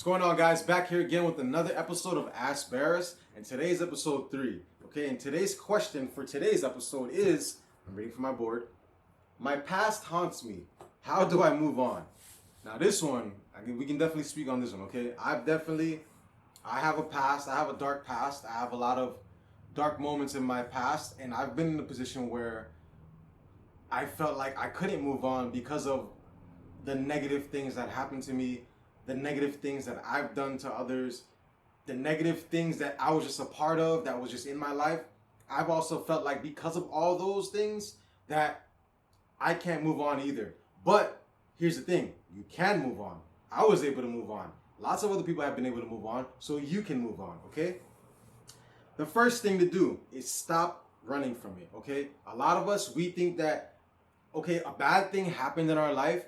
What's going on, guys? Back here again with another episode of Ask Baris, and today's episode 3. Okay, and today's question for today's episode is, I'm reading from my board, my past haunts me. How do I move on? Now this one, we can definitely speak on this one, okay? I have a past, I have a dark past, I have a lot of dark moments in my past, and I've been in a position where I felt like I couldn't move on because of the negative things that happened to me, the negative things that I've done to others, the negative things that I was just a part of, that was just in my life. I've also felt like because of all those things that I can't move on either. But here's the thing, you can move on. I was able to move on. Lots of other people have been able to move on, so you can move on, okay? The first thing to do is stop running from it, okay? A lot of us, we think that, okay, a bad thing happened in our life,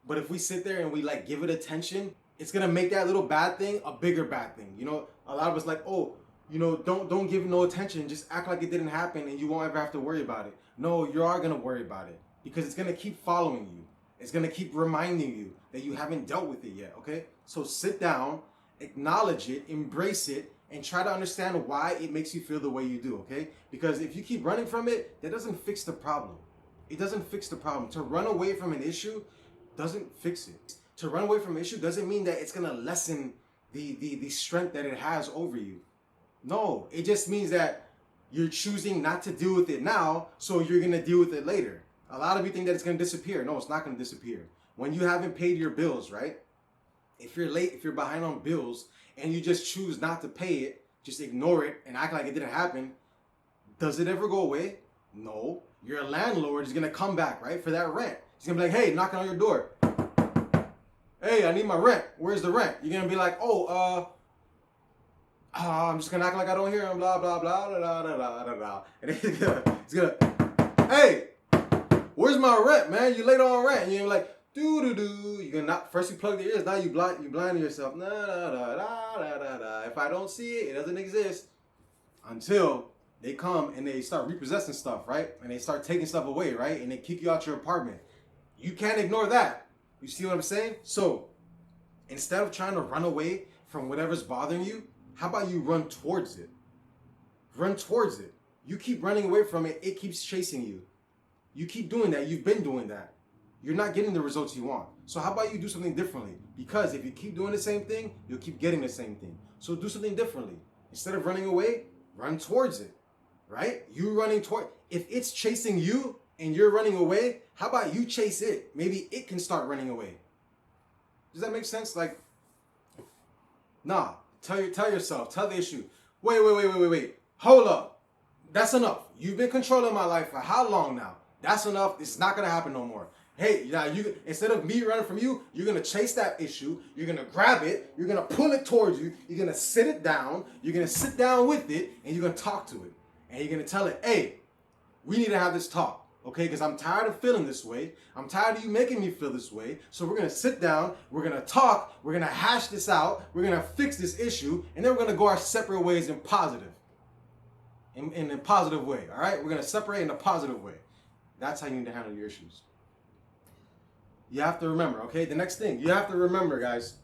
but if we sit there and we like give it attention, it's gonna make that little bad thing a bigger bad thing. You know, a lot of us like, oh, you know, don't give it no attention. Just act like it didn't happen and you won't ever have to worry about it. No, you are gonna worry about it because it's gonna keep following you. It's gonna keep reminding you that you haven't dealt with it yet, okay? So sit down, acknowledge it, embrace it, and try to understand why it makes you feel the way you do, okay? Because if you keep running from it, that doesn't fix the problem. It doesn't fix the problem. To run away from an issue doesn't fix it. To run away from an issue doesn't mean that it's gonna lessen the strength that it has over you. No, it just means that you're choosing not to deal with it now, so you're gonna deal with it later. A lot of you think that it's gonna disappear. No, it's not gonna disappear. When you haven't paid your bills, right? If you're late, if you're behind on bills, and you just choose not to pay it, just ignore it and act like it didn't happen, does it ever go away? No. Your landlord is gonna come back, right, for that rent. He's gonna be like, hey, knocking on your door. Hey, I need my rent. Where's the rent? You're gonna be like, I'm just gonna act like I don't hear him, blah, blah, blah, blah, blah, blah, blah, blah. And he's gonna, hey, where's my rent, man? You late on rent. And you're like, doo-doo-doo. You're gonna not, first you plug the ears, now you blinding yourself. Nah, nah, nah, nah, nah, nah, nah. If I don't see it, it doesn't exist. Until they come and they start repossessing stuff, right? And they start taking stuff away, right? And they kick you out your apartment. You can't ignore that. You see what I'm saying? So instead of trying to run away from whatever's bothering you, how about you run towards it? Run towards it. You keep running away from it, it keeps chasing you. You keep doing that. You've been doing that. You're not getting the results you want. So how about you do something differently? Because if you keep doing the same thing, you'll keep getting the same thing. So do something differently. Instead of running away, run towards it. Right? You running toward, if it's chasing you and you're running away, how about you chase it? Maybe it can start running away. Does that make sense? Like, nah, tell yourself, tell the issue. Wait. Hold up. That's enough. You've been controlling my life for how long now? That's enough. It's not gonna happen no more. Hey, now you, instead of me running from you, you're gonna chase that issue. You're gonna grab it. You're gonna pull it towards you. You're gonna sit it down. You're gonna sit down with it, and you're gonna talk to it. And you're gonna tell it, hey, we need to have this talk, okay? Because I'm tired of feeling this way. I'm tired of you making me feel this way. So we're gonna sit down, we're gonna talk, we're gonna hash this out, we're gonna fix this issue, and then we're gonna go our separate ways in positive. In a positive way, all right? We're gonna separate in a positive way. That's how you need to handle your issues. You have to remember, okay? The next thing, you have to remember, guys,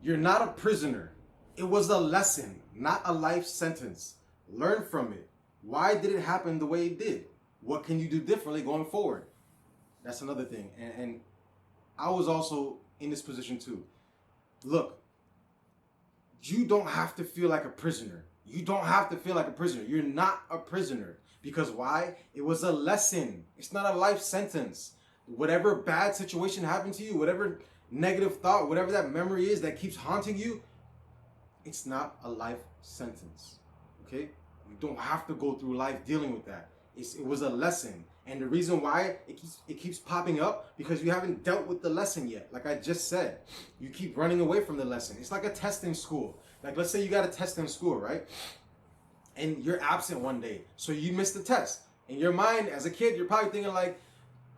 you're not a prisoner. It was a lesson, not a life sentence. Learn from it. Why did it happen the way it did? What can you do differently going forward? That's another thing. And I was also in this position too. Look, you don't have to feel like a prisoner. You don't have to feel like a prisoner. You're not a prisoner. Because why? It was a lesson. It's not a life sentence. Whatever bad situation happened to you, whatever negative thought, whatever that memory is that keeps haunting you, it's not a life sentence. Okay? You don't have to go through life dealing with that. It was a lesson. And the reason why it keeps popping up, because you haven't dealt with the lesson yet. Like I just said, you keep running away from the lesson. It's like a test in school. Like let's say you got a test in school, right? And you're absent one day. So you missed the test. In your mind, as a kid, you're probably thinking like,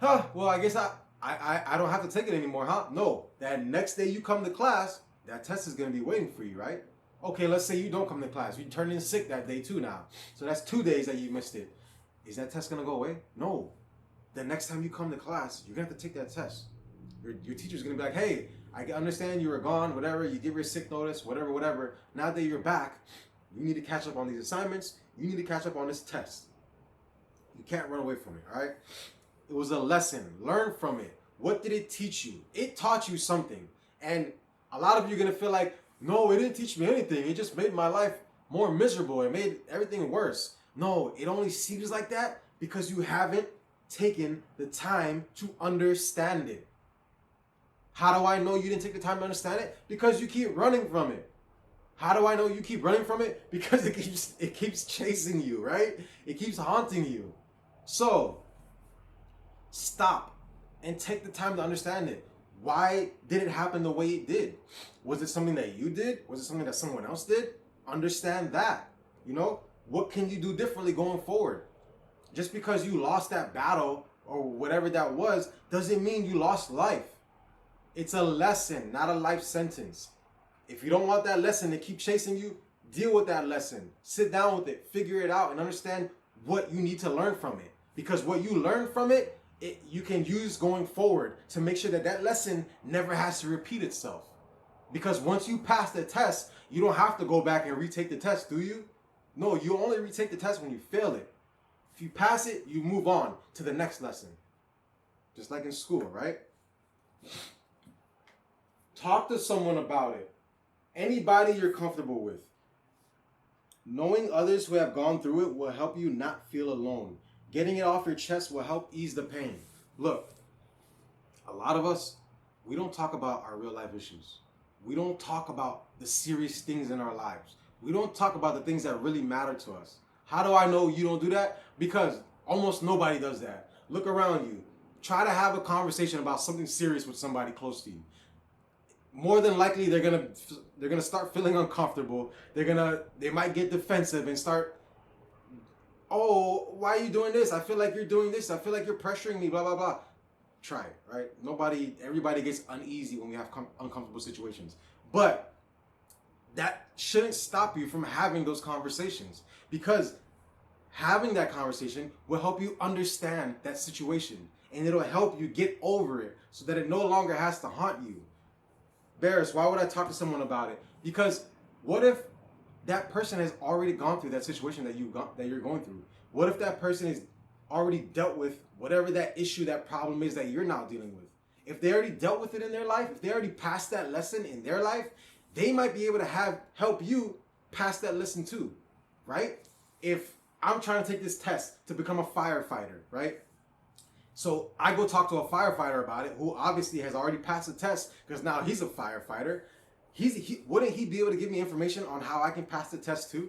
well, I guess I don't have to take it anymore, huh? No, that next day you come to class, that test is going to be waiting for you, right? Okay, let's say you don't come to class. You turn in sick that day too now. So that's 2 days that you missed it. Is that test going to go away? No. The next time you come to class, you're going to have to take that test. Your teacher's going to be like, hey, I understand you were gone, whatever. You give your sick notice, whatever, whatever. Now that you're back, you need to catch up on these assignments. You need to catch up on this test. You can't run away from it, all right? It was a lesson. Learn from it. What did it teach you? It taught you something. And a lot of you are going to feel like, no, it didn't teach me anything. It just made my life more miserable. It made everything worse. No, it only seems like that because you haven't taken the time to understand it. How do I know you didn't take the time to understand it? Because you keep running from it. How do I know you keep running from it? Because it keeps chasing you, right? It keeps haunting you. So, stop and take the time to understand it. Why did it happen the way it did? Was it something that you did? Was it something that someone else did? Understand that. You know, what can you do differently going forward? Just because you lost that battle or whatever that was, doesn't mean you lost life. It's a lesson, not a life sentence. If you don't want that lesson to keep chasing you, deal with that lesson. Sit down with it, figure it out, and understand what you need to learn from it. Because what you learn from it, you can use going forward to make sure that that lesson never has to repeat itself. Because once you pass the test, you don't have to go back and retake the test, do you? No, you only retake the test when you fail it. If you pass it, you move on to the next lesson. Just like in school, right? Talk to someone about it. Anybody you're comfortable with. Knowing others who have gone through it will help you not feel alone. Getting it off your chest will help ease the pain. Look, a lot of us, we don't talk about our real life issues. We don't talk about the serious things in our lives. We don't talk about the things that really matter to us. How do I know you don't do that? Because almost nobody does that. Look around you. Try to have a conversation about something serious with somebody close to you. More than likely, they're gonna start feeling uncomfortable. They might get defensive and start, oh, why are you doing this? I feel like you're doing this. I feel like you're pressuring me, blah, blah, blah. Try it, right? Everybody gets uneasy when we have uncomfortable situations. But that shouldn't stop you from having those conversations, because having that conversation will help you understand that situation, and it'll help you get over it so that it no longer has to haunt you. Baris, why would I talk to someone about it? Because what if that person has already gone through that situation that you're going through? What if that person has already dealt with whatever that issue, that problem is that you're now dealing with? If they already dealt with it in their life, if they already passed that lesson in their life, they might be able to help you pass that lesson too, right? If I'm trying to take this test to become a firefighter, right? So I go talk to a firefighter about it, who obviously has already passed the test because now he's a firefighter. Wouldn't he be able to give me information on how I can pass the test too,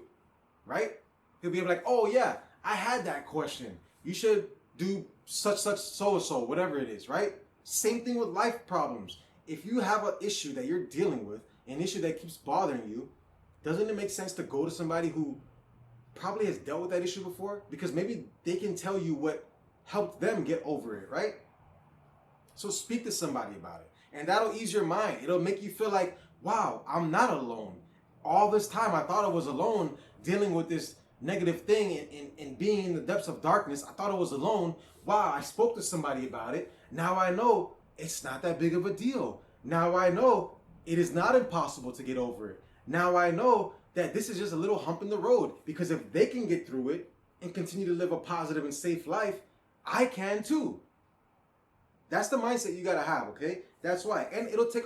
right? He'll be able to like, oh yeah, I had that question. You should do such, so-and-so, whatever it is, right? Same thing with life problems. If you have an issue that you're dealing with, an issue that keeps bothering you, doesn't it make sense to go to somebody who probably has dealt with that issue before? Because maybe they can tell you what helped them get over it, right? So speak to somebody about it, and that'll ease your mind. It'll make you feel like, wow, I'm not alone. All this time I thought I was alone dealing with this negative thing and being in the depths of darkness. I thought I was alone. Wow, I spoke to somebody about it. Now I know it's not that big of a deal. Now I know it is not impossible to get over it. Now I know that this is just a little hump in the road, because if they can get through it and continue to live a positive and safe life, I can too. That's the mindset you gotta have, okay? That's why. And it'll take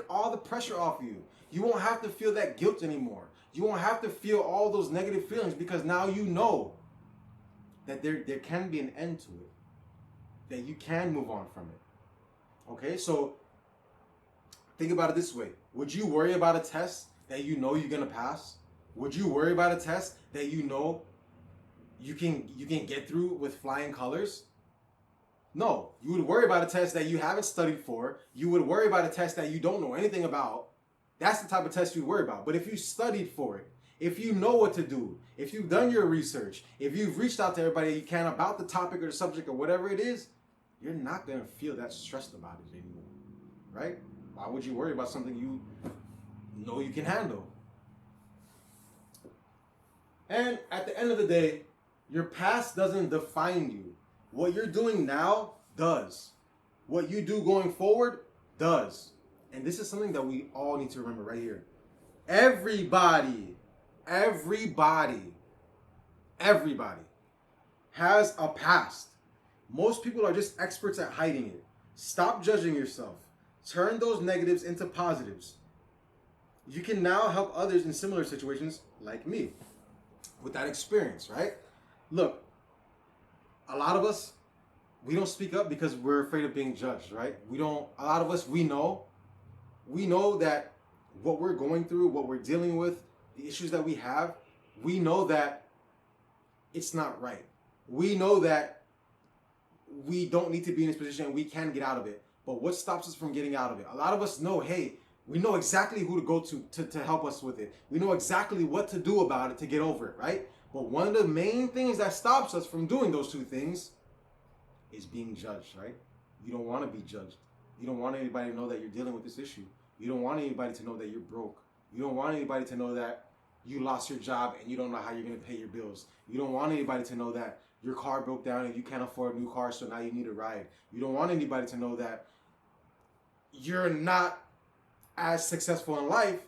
all the pressure off you. You won't have to feel that guilt anymore. You won't have to feel all those negative feelings, because now you know that there can be an end to it. That you can move on from it. Okay? So think about it this way. Would you worry about a test that you know you're gonna pass? Would you worry about a test that you know you can get through with flying colors? No. You would worry about a test that you haven't studied for. You would worry about a test that you don't know anything about. That's the type of test you worry about. But if you studied for it, if you know what to do, if you've done your research, if you've reached out to everybody you can about the topic or the subject or whatever it is, you're not going to feel that stressed about it anymore, right? Why would you worry about something you know you can handle? And at the end of the day, your past doesn't define you. What you're doing now does. What you do going forward does. And this is something that we all need to remember right here. Everybody has a past. Most people are just experts at hiding it. Stop judging yourself. Turn those negatives into positives. You can now help others in similar situations like me with that experience, right? Look, a lot of us, we don't speak up because we're afraid of being judged, right? A lot of us, we know that what we're going through, what we're dealing with, the issues that we have, we know that it's not right. We know that we don't need to be in this position and we can get out of it. But what stops us from getting out of it? A lot of us know, hey, we know exactly who to go to help us with it. We know exactly what to do about it to get over it, right? But one of the main things that stops us from doing those two things is being judged, right? You don't want to be judged. You don't want anybody to know that you're dealing with this issue. You don't want anybody to know that you're broke. You don't want anybody to know that you lost your job and you don't know how you're going to pay your bills. You don't want anybody to know that your car broke down and you can't afford a new car, so now you need a ride. You don't want anybody to know that you're not as successful in life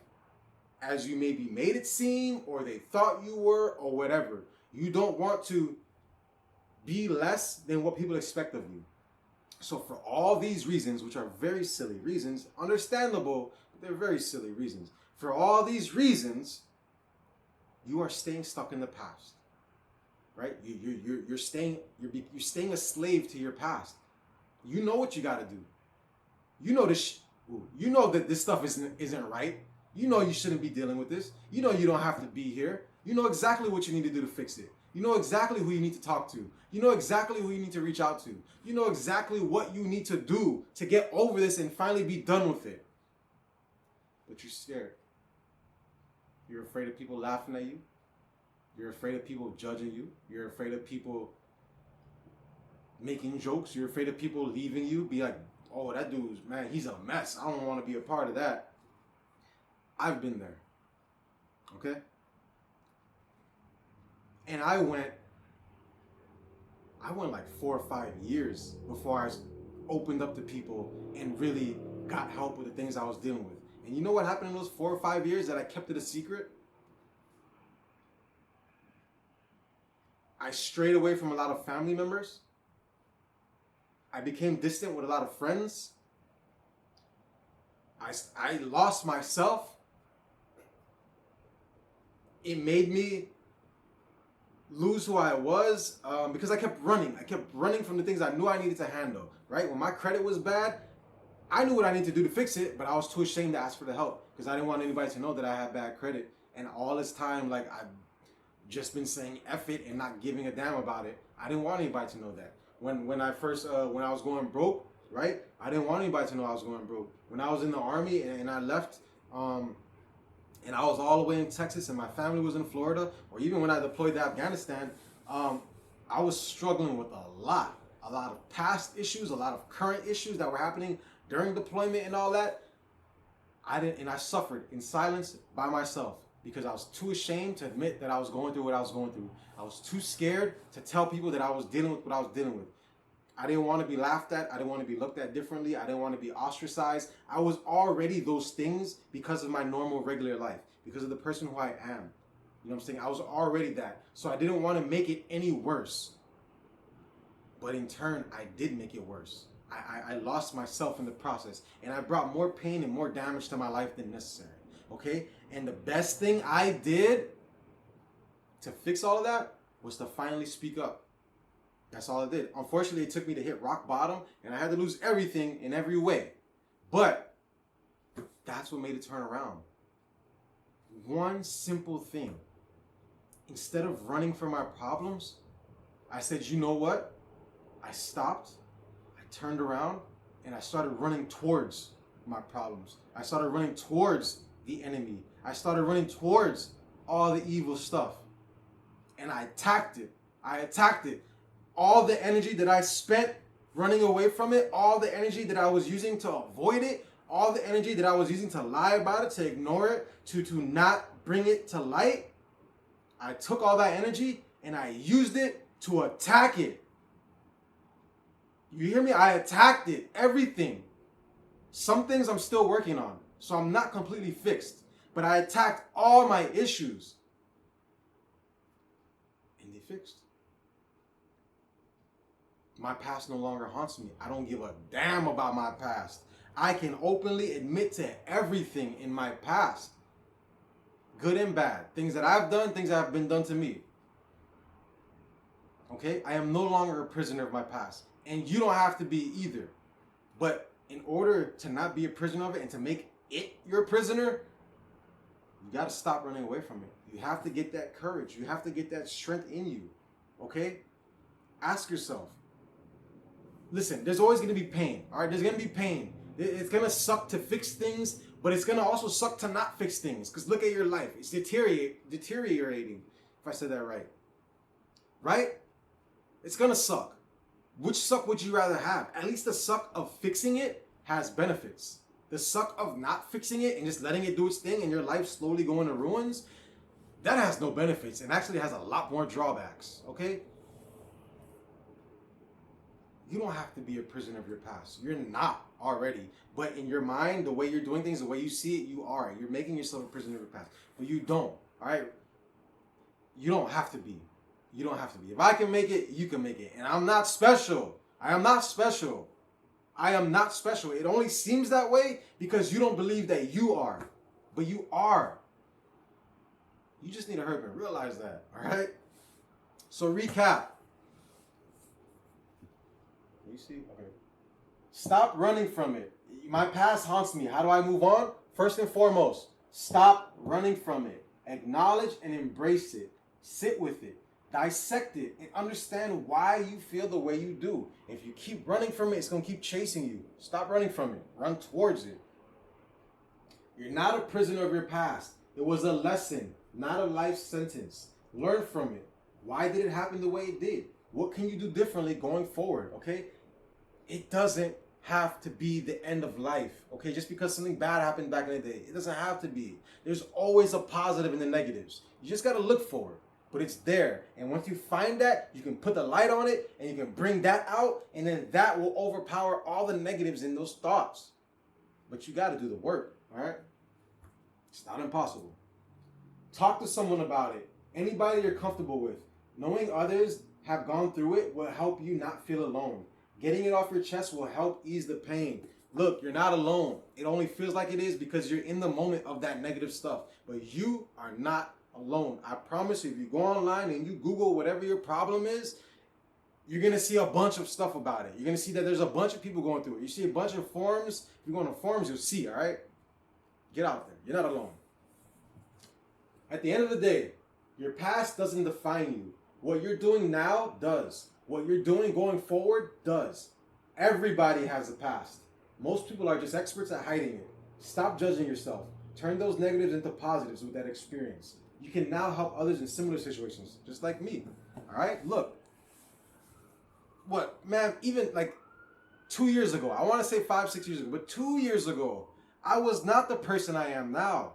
as you maybe made it seem or they thought you were or whatever. You don't want to be less than what people expect of you. So for all these reasons, which are very silly reasons, understandable, but they're very silly reasons. For all these reasons, you are staying stuck in the past, right? You're staying a slave to your past. You know what you got to do. You know this. You know that this stuff isn't right. You know you shouldn't be dealing with this. You know you don't have to be here. You know exactly what you need to do to fix it. You know exactly who you need to talk to. You know exactly who you need to reach out to. You know exactly what you need to do to get over this and finally be done with it. But you're scared. You're afraid of people laughing at you. You're afraid of people judging you. You're afraid of people making jokes. You're afraid of people leaving you. Be like, oh, that dude's, man, he's a mess. I don't want to be a part of that. I've been there. Okay? And I went like 4 or 5 years before I opened up to people and really got help with the things I was dealing with. And you know what happened in those 4 or 5 years that I kept it a secret? I strayed away from a lot of family members. I became distant with a lot of friends. I lost myself. It made me lose who I was because I kept running. I kept running from the things I knew I needed to handle, right? When my credit was bad, I knew what I needed to do to fix it, but I was too ashamed to ask for the help because I didn't want anybody to know that I had bad credit. And all this time, like, I've just been saying F it and not giving a damn about it. I didn't want anybody to know that. When I was going broke, right? I didn't want anybody to know I was going broke. When I was in the army and I left, and I was all the way in Texas and my family was in Florida, or even when I deployed to Afghanistan, I was struggling with a lot of past issues, a lot of current issues that were happening during deployment and all that. I suffered in silence by myself because I was too ashamed to admit that I was going through what I was going through. I was too scared to tell people that I was dealing with what I was dealing with. I didn't want to be laughed at. I didn't want to be looked at differently. I didn't want to be ostracized. I was already those things because of my normal, regular life, because of the person who I am. You know what I'm saying? I was already that. So I didn't want to make it any worse. But in turn, I did make it worse. I lost myself in the process. And I brought more pain and more damage to my life than necessary. Okay? And the best thing I did to fix all of that was to finally speak up. That's all it did. Unfortunately, it took me to hit rock bottom, and I had to lose everything in every way. But that's what made it turn around. One simple thing. Instead of running from my problems, I said, you know what? I stopped, I turned around, and I started running towards my problems. I started running towards the enemy. I started running towards all the evil stuff. And I attacked it. All the energy that I spent running away from it, all the energy that I was using to avoid it, all the energy that I was using to lie about it, to ignore it, to not bring it to light, I took all that energy and I used it to attack it. You hear me? I attacked it. Everything. Some things I'm still working on, so I'm not completely fixed. But I attacked all my issues, and they fixed. My past no longer haunts me. I don't give a damn about my past. I can openly admit to everything in my past. Good and bad. Things that I've done, things that have been done to me. Okay? I am no longer a prisoner of my past. And you don't have to be either. But in order to not be a prisoner of it and to make it your prisoner, you got to stop running away from it. You have to get that courage. You have to get that strength in you. Okay? Ask yourself. Listen, there's always going to be pain. All right? There's going to be pain. It's going to suck to fix things, but it's going to also suck to not fix things. Because look at your life. It's deteriorating, if I said that right. Right? It's going to suck. Which suck would you rather have? At least the suck of fixing it has benefits. The suck of not fixing it and just letting it do its thing and your life slowly going to ruins, that has no benefits and actually has a lot more drawbacks. Okay? You don't have to be a prisoner of your past. You're not already. But in your mind, the way you're doing things, the way you see it, you are. You're making yourself a prisoner of your past. But you don't. All right? You don't have to be. You don't have to be. If I can make it, you can make it. And I'm not special. I am not special. I am not special. It only seems that way because you don't believe that you are. But you are. You just need to hurry up and realize that. All right? So recap. You see? Okay. Stop running from it. My past haunts me. How do I move on? First and foremost, stop running from it. Acknowledge and embrace it. Sit with it. Dissect it and understand why you feel the way you do. If you keep running from it, it's going to keep chasing you. Stop running from it. Run towards it. You're not a prisoner of your past. It was a lesson, not a life sentence. Learn from it. Why did it happen the way it did? What can you do differently going forward? Okay? It doesn't have to be the end of life. Okay? Just because something bad happened back in the day. It doesn't have to be. There's always a positive in the negatives. You just got to look for it. But it's there. And once you find that, you can put the light on it and you can bring that out. And then that will overpower all the negatives in those thoughts. But you got to do the work. All right? It's not impossible. Talk to someone about it. Anybody you're comfortable with. Knowing others have gone through it will help you not feel alone. Getting it off your chest will help ease the pain. Look, you're not alone. It only feels like it is because you're in the moment of that negative stuff. But you are not alone. I promise you, if you go online and you Google whatever your problem is, you're going to see a bunch of stuff about it. You're going to see that there's a bunch of people going through it. You see a bunch of forums. If you go on the forums, you'll see, all right? Get out there. You're not alone. At the end of the day, your past doesn't define you. What you're doing now does. What you're doing going forward does. Everybody has a past. Most people are just experts at hiding it. Stop judging yourself. Turn those negatives into positives with that experience. You can now help others in similar situations, just like me. All right? Look. What, man, even like 2 years ago, I want to say 5-6 years ago, but 2 years ago, I was not the person I am now.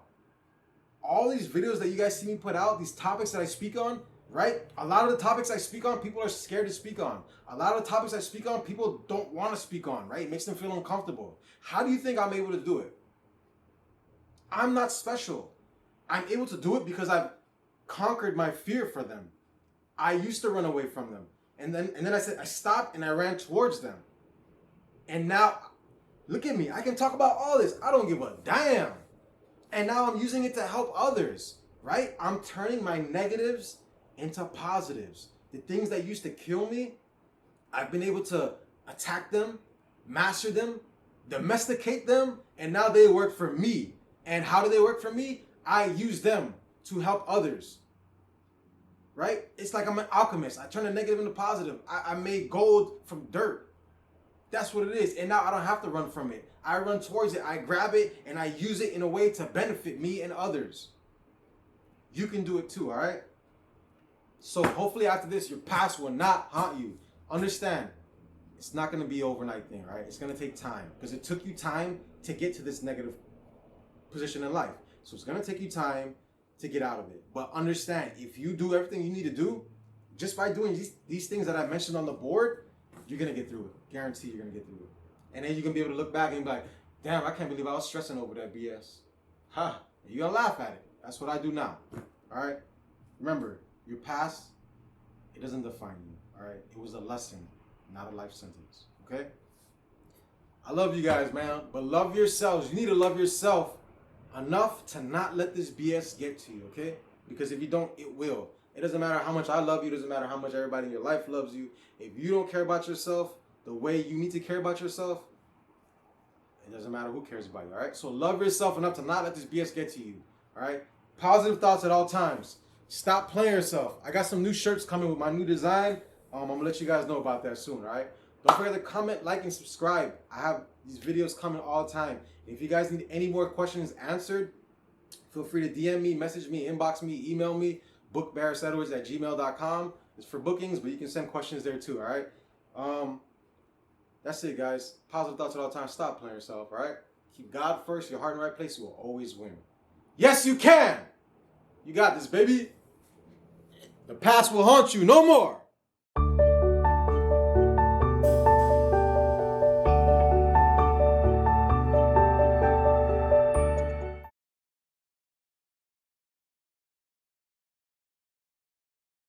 All these videos that you guys see me put out, these topics that I speak on, right? A lot of the topics I speak on, people are scared to speak on. A lot of the topics I speak on, people don't want to speak on, right? It makes them feel uncomfortable. How do you think I'm able to do it? I'm not special. I'm able to do it because I've conquered my fear for them. I used to run away from them. And then I stopped and I ran towards them. And now, look at me. I can talk about all this. I don't give a damn. And now I'm using it to help others, right? I'm turning my negatives into positives. The things that used to kill me, I've been able to attack them, master them, domesticate them, and now they work for me. And how do they work for me? I use them to help others, right? It's like I'm an alchemist. I turn a negative into positive. I made gold from dirt. That's what it is. And now I don't have to run from it. I run towards it. I grab it and I use it in a way to benefit me and others. You can do it too, all right? So hopefully after this, your past will not haunt you. Understand, it's not going to be an overnight thing, right? It's going to take time because it took you time to get to this negative position in life. So it's going to take you time to get out of it. But understand, if you do everything you need to do, just by doing these things that I mentioned on the board, you're going to get through it. Guarantee you're going to get through it. And then you can be able to look back and be like, damn, I can't believe I was stressing over that BS. Ha, you're gonna laugh at it. That's what I do now. All right? Remember, your past, it doesn't define you. All right? It was a lesson, not a life sentence. Okay? I love you guys, man. But love yourselves. You need to love yourself enough to not let this BS get to you, okay? Because if you don't, it will. It doesn't matter how much I love you. It doesn't matter how much everybody in your life loves you. If you don't care about yourself the way you need to care about yourself, it doesn't matter who cares about you, all right? So love yourself enough to not let this BS get to you, all right? Positive thoughts at all times. Stop playing yourself. I got some new shirts coming with my new design. I'm going to let you guys know about that soon, all right? Don't forget to comment, like, and subscribe. I have these videos coming all the time. If you guys need any more questions answered, feel free to DM me, message me, inbox me, email me, bookbarisedwards@gmail.com. It's for bookings, but you can send questions there too, all right? That's it, guys. Positive thoughts at all times. Stop playing yourself, all right? Keep God first, your heart in the right place. You will always win. Yes, you can. You got this, baby. The past will haunt you no more.